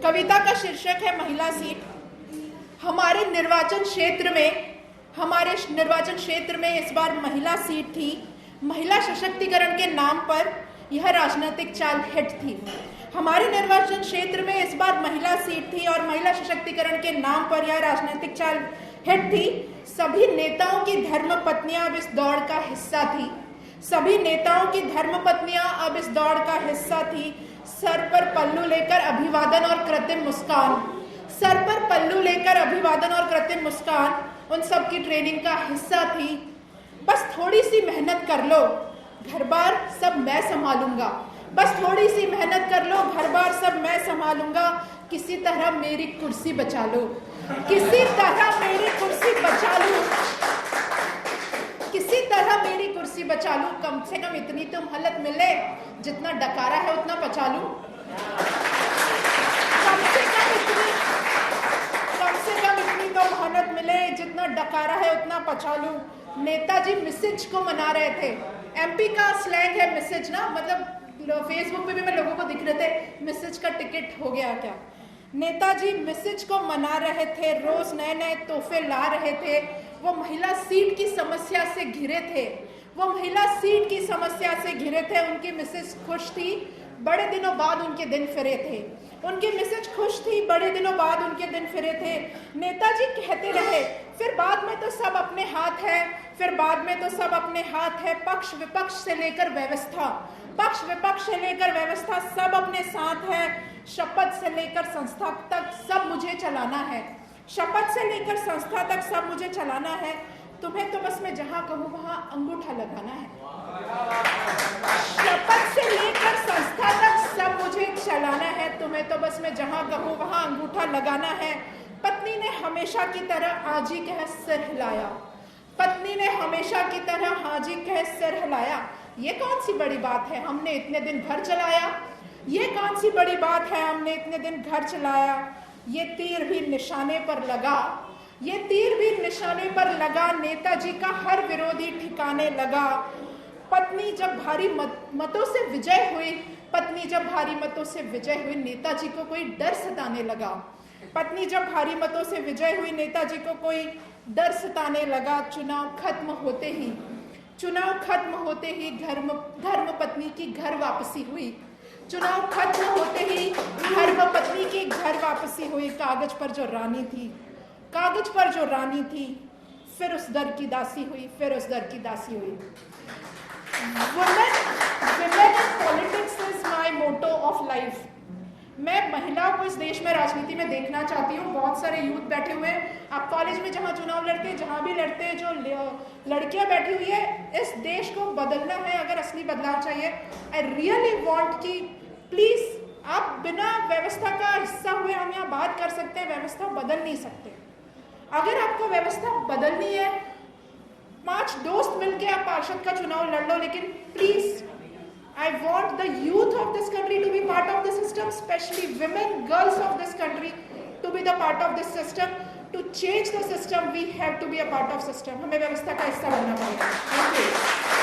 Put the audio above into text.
कविता का शीर्षक है महिला सीट। हमारे निर्वाचन क्षेत्र में इस बार महिला सीट थी। महिला सशक्तिकरण के नाम पर यह राजनीतिक चाल हिट थी। हमारे निर्वाचन क्षेत्र में इस बार महिला सीट थी और महिला सशक्तिकरण के नाम पर यह राजनीतिक चाल हिट थी। सभी नेताओं की धर्मपत्नियां अब इस दौड़ का हिस्सा थी। सभी नेताओं की धर्मपत्नियां अब इस दौड़ का हिस्सा थी। सर पर पल्लू लेकर अभिवादन और कृत्रिम मुस्कान, सर पर पल्लू लेकर अभिवादन और कृत्रिम मुस्कान उन सब की ट्रेनिंग का हिस्सा थी। बस थोड़ी सी मेहनत कर लो, घर बार सब मैं संभालूंगा। बस थोड़ी सी मेहनत कर लो, घर बार सब मैं संभालूंगा। किसी तरह मेरी कुर्सी बचा लो, किसी तरह मेरी कुर्सी बचा लो, किसी तरह मेरी कुर्सी बचा लूं। कम से कम इतनी तो मोहलत मिले, जितना डकारा है उतना पचा लूं। कम से कम इतनी तो मोहलत मिले, जितना डकारा है उतना पचा लूं। नेताजी मिसेज को मना रहे थे। एमपी का स्लैंग है मिसेज ना, मतलब फेसबुक पे भी मैं लोगों को दिख रहे थे, मिसेज का टिकट हो गया क्या। नेताजी मिसेज को मना रहे थे, रोज नए नए तोहफे ला रहे थे। वो महिला सीट की समस्या से घिरे थे, वो महिला सीट की समस्या से घिरे थे। उनकी मिसेज खुश थी, बड़े दिनों बाद उनके दिन फिरे थे। उनकी मिसेज खुश थी, बड़े दिनों बाद उनके दिन फिरे थे। नेताजी कहते रहे, फिर बाद में तो सब अपने हाथ है, फिर बाद में तो सब अपने हाथ है। पक्ष विपक्ष से लेकर व्यवस्था, पक्ष विपक्ष से लेकर व्यवस्था सब अपने साथ है। शपथ से लेकर संस्था तक सब मुझे चलाना है, शपथ से लेकर संस्था तक सब मुझे चलाना है। तुम्हें तो बस मैं जहां कहूं वहां अंगूठा लगाना है। शपथ से लेकर संस्था तक सब मुझे चलाना है। तुम्हें तो बस मैं जहां कहूं वहां अंगूठा लगाना है। पत्नी ने हमेशा की तरह हाजी कह सिर हिलाया, पत्नी ने हमेशा की तरह हाजी कह सिर हिलाया। ये कौन सी बड़ी बात है, हमने इतने दिन घर चलाया। ये कौन सी बड़ी बात है, हमने इतने दिन घर चलाया। ये तीर भी निशाने पर लगा, ये तीर भी निशाने पर लगा। नेताजी का हर विरोधी ठिकाने लगा। पत्नी जब भारी मतों से विजय हुई, पत्नी जब भारी मतों से विजय हुई, नेताजी को कोई डर सताने लगा। पत्नी जब भारी मतों से विजय हुई, नेताजी को कोई डर सताने लगा। चुनाव खत्म होते ही धर्म पत्नी की घर वापसी हुई। चुनाव खत्म होते ही धर्म पत्नी की घर वापसी हुई। कागज पर जो रानी थी, कागज पर जो रानी थी, फिर उस दर की दासी हुई, फिर उस दर की दासी हुई। Women in politics is my motto of life। मैं महिलाओं को इस देश में राजनीति में देखना चाहती हूँ। बहुत सारे यूथ बैठे हुए हैं, आप कॉलेज में जहाँ चुनाव लड़ते हैं, जहाँ भी लड़ते हैं, जो लड़कियाँ बैठी हुई है। इस देश को बदलना है, अगर असली बदलाव चाहिए। आई रियली वॉन्ट कि प्लीज आप बिना व्यवस्था का हिस्सा हुए हम यहाँ बात कर सकते हैं, व्यवस्था बदल नहीं सकते। अगर आपको व्यवस्था बदलनी है, 5 दोस्त मिलकर आप पार्षद का चुनाव लड़ लो, लेकिन please I want the youth of this country to be part of the system, especially women, girls of this country to be the part of this system. To change the system, we have to be a part of system. हमें व्यवस्था का हिस्सा बनना पड़ेगा। Thank you.